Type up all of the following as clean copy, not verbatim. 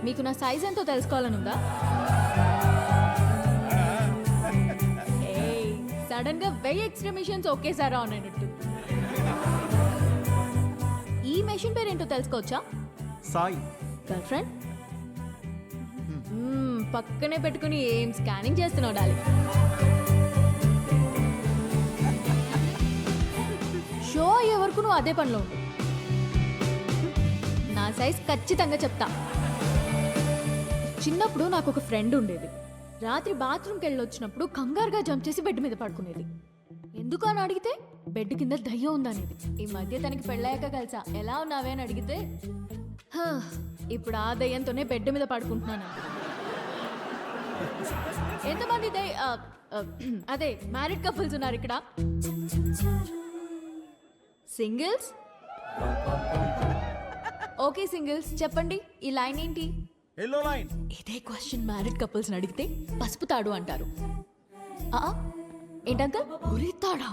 మీకు నా సైజ్ ఎంతో తెలుసుకోవాలనుందా? సడన్ గా 1000 ఎక్స్ట్రా మిషన్స్ ఒకేసారి ఆన్ అయినట్టు. ఈ మెషిన్ పేరేంటో తెలుసుకోవచ్చా? సాయి. గర్ల్ ఫ్రెండ్ పక్కనే పెట్టుకుని ఏం స్కానింగ్ చేస్తున్నావు డాలి? షో అయ్యే వరకు నువ్వు అదే పనిలో ఉండు. నా సైజ్ ఖచ్చితంగా చెప్తా. చిన్నప్పుడు నాకు ఒక ఫ్రెండ్ ఉండేది. రాత్రి బాత్రూమ్కి వెళ్ళొచ్చినప్పుడు కంగారుగా జంప్ చేసి బెడ్ మీద పడుకునేది. ఎందుకు అని అడిగితే బెడ్ కింద దయ్యం ఉందనేది. ఈ మధ్య తనకి పెళ్ళయ్యాక కలిసా. ఎలా ఉన్నావే అని అడిగితే ఇప్పుడు ఆ దయ్యంతోనే బెడ్ మీద పడుకుంటున్నాను. ఎంతమంది అదే మ్యారీడ్ కపుల్స్ ఉన్నారు ఇక్కడ? సింగిల్స్? ఓకే సింగిల్స్, చెప్పండి ఈ లైన్ ఏంటి? Yellow line. ఇదే క్వశ్చన్ మ్యారీడ్ కపుల్స్ అడిగితే పసుపు తాడు అంటారు. ఏంటంకల్ గురితాడా?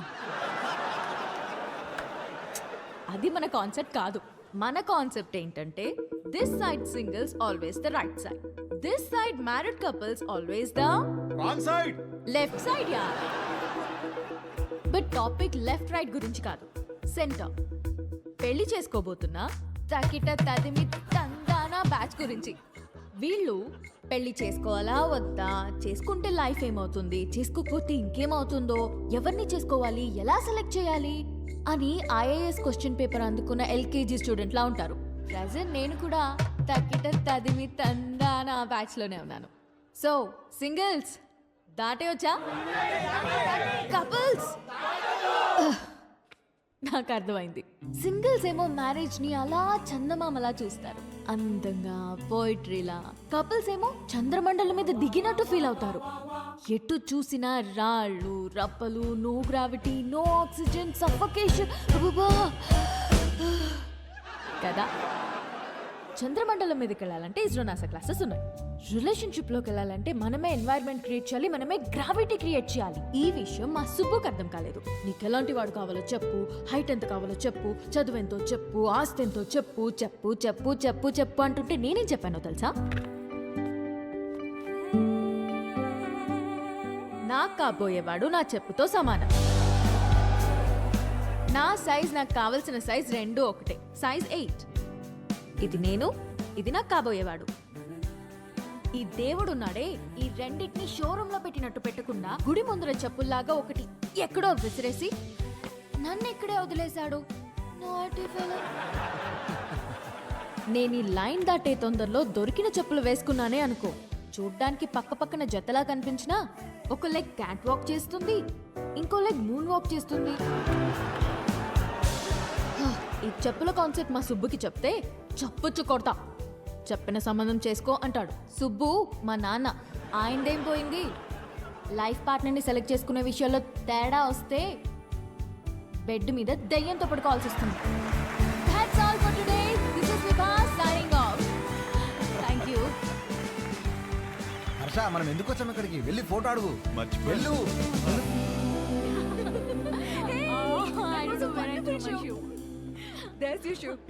అది మన కాన్సెప్ట్ కాదు. మన కాన్సెప్ట్ ఏంటంటే this side singles always the right side, this side married couples always the wrong side, left side. Yeah, but topic left right గురించి కాదు, సెంటర్. పెళ్లి చేసుకోబోతున్నా తకిట తదిమి తందానా బ్యాచ్ గురించి. వీళ్ళు పెళ్లి చేసుకోవాలా వద్దా, చేసుకుంటే లైఫ్ ఏమవుతుంది, చేసుకోకపోతే ఇంకేమవుతుందో, ఎవరిని చేసుకోవాలి, ఎలా సెలెక్ట్ చేయాలి అని ఐఏఎస్ క్వశ్చన్ పేపర్ అందుకున్న ఎల్కేజీ స్టూడెంట్ లా ఉంటారు. ప్రజెంట్ నేను కూడా తకిట తదిమి తందానా బ్యాచ్ లోనే ఉన్నాను. సో సింగిల్స్ దాటే వచ్చా? కపుల్స్ నాకు అర్థమైంది. సింగిల్స్ ఏమో మ్యారేజ్ ని అలా చందమామలా చూస్తారు, అందంగా పోయిట్రీలా. కపుల్స్ ఏమో చంద్రమండలం మీద దిగినట్టు ఫీల్ అవుతారు. ఎటు చూసినా రాళ్ళు రప్పలు, no gravity, no oxygen, suffocation కదా. చంద్రమండలం మీదకి వెళ్ళాలంటే ఇస్రో నాసా క్లాసెస్ ఉన్నాయి. రిలేషన్షిప్ లోకి వెళ్ళాలంటే మనమే ఎన్వైరన్మెంట్ క్రియేట్ చేయాలి, మనమే గ్రావిటీ క్రియేట్ చేయాలి. ఈ విషయం మా సుబ్బుకి అర్థం కాలేదు. నీకు ఎలాంటి వాడు కావాలో చెప్పు, హైట్ ఎంత కావాలో చెప్పు, చదువు ఎంతో చెప్పు, ఆస్తి ఎంతో చెప్పు, చెప్పు చెప్పు చెప్పు చెప్పు అంటుంటే నేనేం చెప్పానో తెలుసా? నాకు కాబోయేవాడు నా చెప్పుతో సమానం. నా సైజ్ నాకు కావలసిన సైజ్ రెండు ఒకటే, సైజ్ 8. ఇది నేను, ఇది నాకు కాబోయేవాడు. ఈ దేవుడున్నాడే, ఈ రెండింటిని షోరూమ్ లో పెట్టినట్టు పెట్టకుండా గుడి ముందర చెప్పుల్లాగా ఒకటి ఎక్కడో విసిరేసి నన్ను ఇక్కడే వదిలేశాడు. నేను ఈ లైన్ దాటే తొందరలో దొరికిన చెప్పులు వేసుకున్నానే అనుకో, చూడ్డానికి పక్క పక్కన జతలా కనిపించినా ఒక లెగ్ క్యాట్ వాక్ చేస్తుంది, ఇంకో లెగ్ మూన్ వాక్ చేస్తుంది. ఈ చెప్పుల కాన్సెప్ట్ మా సుబ్బుకి చెప్తే చప్పుచ్చు కొడతా. చెప్పిన సంబంధం చేసుకో అంటాడు. సుబ్బు మా నాన్న, ఆయనదేం పోయింది? లైఫ్ పార్ట్నర్ని సెలెక్ట్ చేసుకునే విషయాల్లో తేడా వస్తే బెడ్ మీద దయ్యంతో పడుకోవాల్సి వస్తుంది. That's all for today. This is Vibha signing off. Thank you. Harsha, మనం ఎందుకు వచ్చాం ఇక్కడికి? వెళ్ళి ఫోటో అడుగు. వెళ్ళు.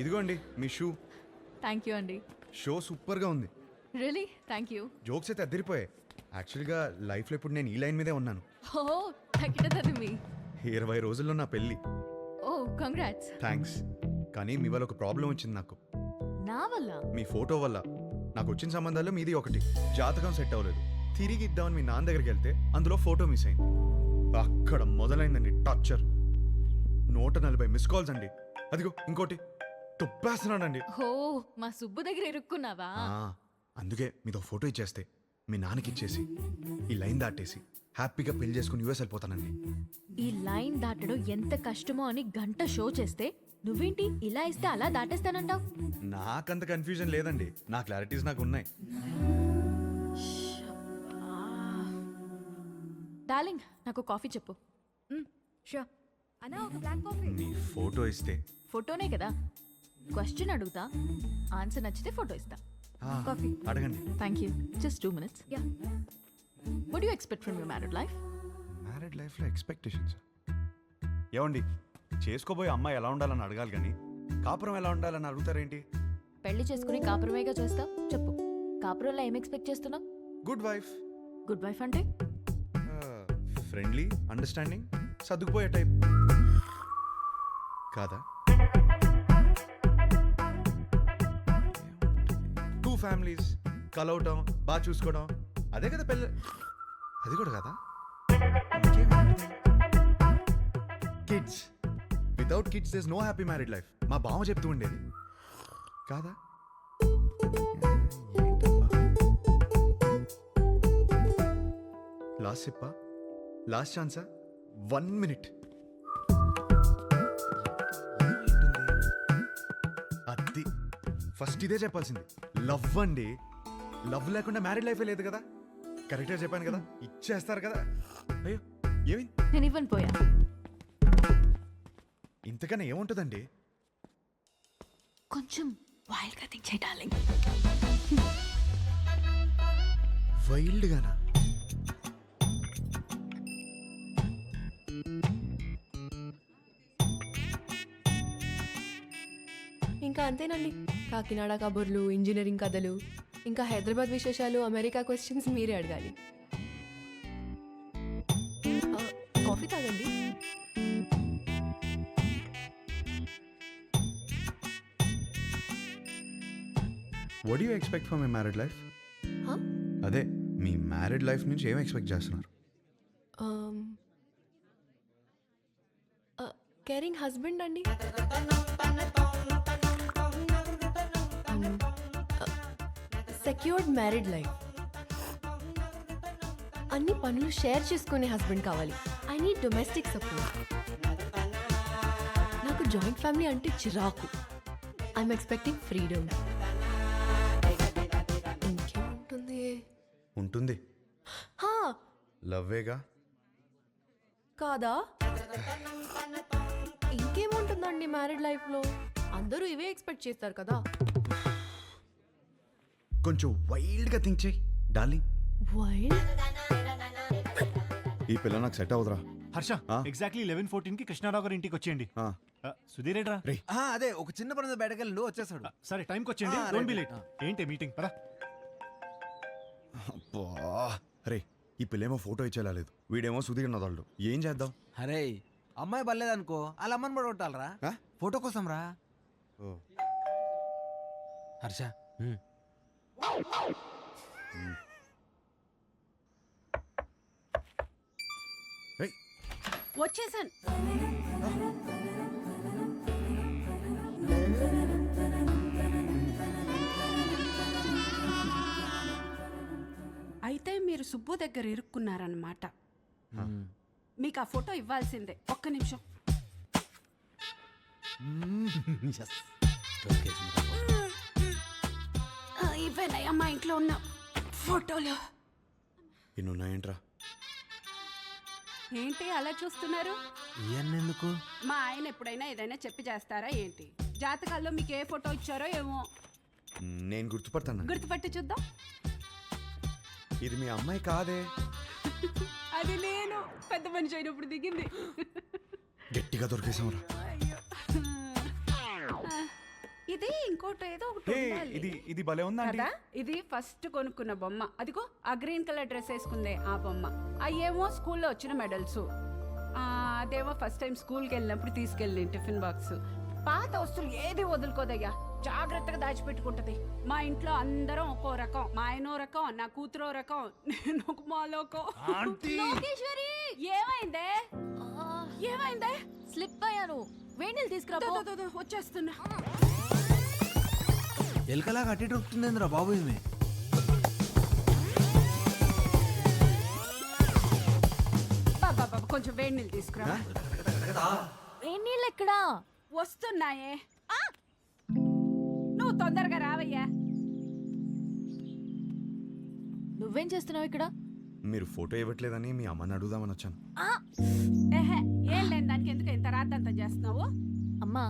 ఇదిగోండి మీ షూ. థ్యాంక్ యూ అండి. షో సూపర్ గా ఉంది. Really thank you. జోక్స్ అయితే అద్దరిపోయాయి. యాక్చువల్గా లైఫ్లో ఇప్పుడు నేను ఈ లైన్ మీదే ఉన్నాను. ఓ తగ్గిటది మీ 20 రోజుల్లో నా పెళ్ళి. ఓ కంగ్రాట్స్. థ్యాంక్స్. కానీ మీ వల్ల ఒక ప్రాబ్లం వచ్చింది నాకు. నా వల్ల? మీ ఫోటో వల్ల. నాకు వచ్చిన సంబంధాల్లో మీది ఒకటి. జాతకం సెట్ అవ్వలేదు. తిరిగి ఇద్దామని మీ నాన్న దగ్గరికి వెళ్తే అందులో ఫోటో మిస్ అయింది. అక్కడ మొదలైందండి టార్చర్. 140 మిస్ కాల్స్ అండి. అదిగో ఇంకోటి తుప్పేస్తున్నాడండి. ఓ మా సుబ్బు దగ్గర ఇరుక్కున్నావా? అందుకే మీతో ఫోటో ఇచ్చేస్తే మీ నాన్నకి ఇచ్చేసి ఈ లైన్ దాటేసి హ్యాపీగా పెళ్లి చేసుకుని యూఎస్ వెళ్ళిపోతానండి. ఈ లైన్ దాటడం ఎంత కష్టమో అని గంట షో చేస్తే నువ్వేంటి ఇలా ఇస్తే అలా దాటేస్తానంటావు? నాకంత కన్ఫ్యూజన్ లేదండి. నా క్లారిటీస్ నాకు ఉన్నాయి. డార్లింగ్ నాకు కాఫీ చెప్పు. షూర్. అన్నా ఒక బ్లాక్ కాఫీ. మీ ఫోటో ఇస్తే. ఫోటోనే కదా, క్వశ్చన్ అడుగుతా, ఆన్సర్ నచ్చితే ఫోటో ఇస్తా. కాఫీ అడగండి. Thank you. Just 2 minutes. Yeah. What do you expect from your married life? Married లైఫ్లో ఎక్స్పెక్టేషన్స్ ఏమండి? చేసుకోబోయే అమ్మాయి ఎలా ఉండాలని అడగాలి కానీ కాపురం ఎలా ఉండాలని అడుగుతారేంటి? పెళ్లి చేసుకుని కాపురమేగా చేస్తావు చెప్పు. కాపురంలో ఏం ఎక్స్పెక్ట్ చేస్తున్నావు? గుడ్ వైఫ్, గుడ్ వైఫ్ అంటే ఫ్రెండ్లీ, అండర్స్టాండింగ్, సర్దుకుపోయే టైప్ కాదా? 2 ఫ్యామిలీస్ కలవటం, బాగా చూసుకోవడం, అదే కదా పెళ్ళి. అది కూడా కదా. Kids, without kids there is no happy married life. మా బావ చెప్తూ ఉండేది కాదా? లాస్ట్ సిప్పా, లాస్ట్ ఛాన్సా, 1 minute. అది ఫస్ట్ ఇదే చెప్పాల్సింది. లవ్ అండి, లవ్ లేకుండా మ్యారీడ్ లైఫే లేదు కదా. కరెక్ట్గా చెప్పాను కదా, ఇచ్చేస్తారు కదా. అయ్యో ఏమి, నేను ఇవ్వను పోయా. ఇంతకన్నా ఏముంటుందండి? కొంచెం వైల్డ్గా థింక్ చేయి డార్లింగ్. వైల్డ్గానా? ఇంకా అంతేనండి. కాకినాడ కబుర్లు, ఇంజనీరింగ్ కథలు, ఇంకా హైదరాబాద్ విశేషాలు, అమెరికా క్వశ్చన్స్ మీరే అడగాలి. కాఫీ తాగండి. What you expect for my married life? Huh? అదే మీ మ్యారీడ్ లైఫ్ నుంచి ఏం ఎక్స్పెక్ట్ చేస్తున్నారు? కేరింగ్ హస్బెండ్ అండి. Secured married life. అన్ని పనులు షేర్ చేసుకునే హస్బెండ్ కావాలి. I need domestic support. నాకు జాయింట్ ఫ్యామిలీ అంటే చిరాకు. I'm expecting freedom. ఇంకేముంటుంది? ఉంటుంది, హా, లవ్వేగా. కాదా? ఇంకేముంటుందండి మ్యారీడ్ లైఫ్లో? అందరూ ఇవే ఎక్స్పెక్ట్ చేస్తారు కదా. కొంచెం వైల్డ్గా థింక్ చేయి డార్లింగ్. వైల్డ్? ఈ పిల్ల నాకు సెట్ అవుతురా. హర్ష, ఎగ్జాక్ట్లీ 11:14 కి కృష్ణారావు గారి ఇంటికి వచ్చేయండి. సుధీర్ ఏడ్రా? రే అదే ఒక చిన్న పని బయటకు వెళ్ళి వచ్చేస్తాడు. సరే టైంకి వచ్చేయండి, డోంట్ బి లేట్. ఏంటి మీటింగ్? పదా. అబ్బా రే, ఈ పిల్లేమో ఫోటో ఇచ్చేలా లేదు, వీడేమో సుధీర్ నదాళ్ళు. ఏం చేద్దాం? అరే అమ్మాయి బలేదనుకో, వాళ్ళ అమ్మని కూడా కొట్టాలరా. ఆ? ఫోటో కోసం రా. ఓ, హర్ష రేయ్, వచ్చేసాను. అయితే మీరు సుబ్బు దగ్గర ఇరుక్కున్నారన్నమాట. మీకు ఆ ఫోటో ఇవ్వాల్సిందే. ఒక్క నిమిషం. ఇవేనయ్యా మా ఇంట్లో ఉన్న ఫోటోలు. ఇన్నున్నాయేంట్రా? ఏంటి అలా చూస్తున్నారు? ఎందుకు? మా ఆయన ఎప్పుడైనా ఏదైనా చెప్పి చేస్తారా ఏంటి? జాతకాల్లో మీకు ఏ ఫోటో ఇచ్చారో ఏమో. నేను గుర్తుపడతాను. గుర్తుపట్టి చూద్దాం. ఇది మీ అమ్మాయి కాదే. అది నేను పెద్ద మనిషి అయినప్పుడు దిగింది. గట్టిగా దొరికేసాంరా. ఇది ఇంకోటి ఏదో ఒకటి హే, ఉండాలి. ఇది భలే ఉందండి. కదా, ఇది ఫస్ట్ కొనుక్కున్న బొమ్మ. అదిగో ఆ గ్రీన్ కలర్ డ్రెస్ వేసుకుందే ఆ బొమ్మ. అయ్యేమో స్కూల్లో వచ్చిన మెడల్స్. అదేమో ఫస్ట్ టైం స్కూల్కి వెళ్ళినప్పుడు తీసుకెళ్ళి టిఫిన్ బాక్స్. పాత వస్తువులు ఏది వదులుకోదయ్యా, జాగ్రత్తగా దాచిపెట్టుకుంటది. మా ఇంట్లో అందరం ఒక్కో రకం. మా ఆయనో రకం, నా కూతురో రకం, నేను ఒక మాలోకం. లోకేశ్వరి, ఏమైందే? ఏమైందే? స్లిప్ అయ్యాను. వేణీలు తీసుకురా. దో, దో, దో, వచ్చేస్తున్నా. ఎలకలాగా అట్టి దొరుకుతుందిరా బాబు. ఇది బాబా కొంచెం వేడి నీళ్ళు తీసుకురా. వేణీళ్ళు ఎక్కడా? వస్తున్నాయే. నువ్వు తొందరగా రావయ్యా. నువ్వేం చేస్తున్నావు ఇక్కడ? మీరు ఫోటో ఇవ్వట్లేదని మీ అమ్మని అడుగుదామని వచ్చాను. ఏహే, ఏం లేని దానికి ఎందుకు ఇంత రాద్దంతా చేస్తున్నావు? అమ్మా,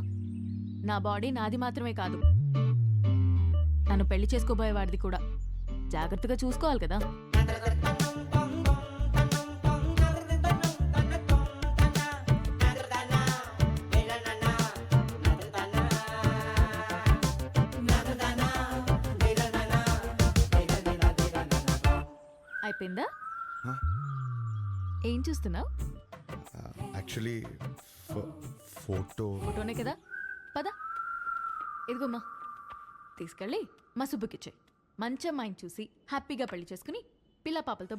నా బాడీ నాది మాత్రమే కాదు, నన్ను పెళ్లి చేసుకోబోయేవాడిది కూడా. జాగ్రత్తగా చూసుకోవాలి కదా. అయిపోయిందా Huh? ఏం చూస్తున్నావు యాక్చువల్లీ ఫోటో ఫోటోనే కదా పద ఇదిగోమ్మా తీసుకెళ్ళి మా సుబ్బుకిచ్చే మంచి అమ్మాయిని చూసి హ్యాపీగా పెళ్లి చేసుకుని పిల్ల పాపలతో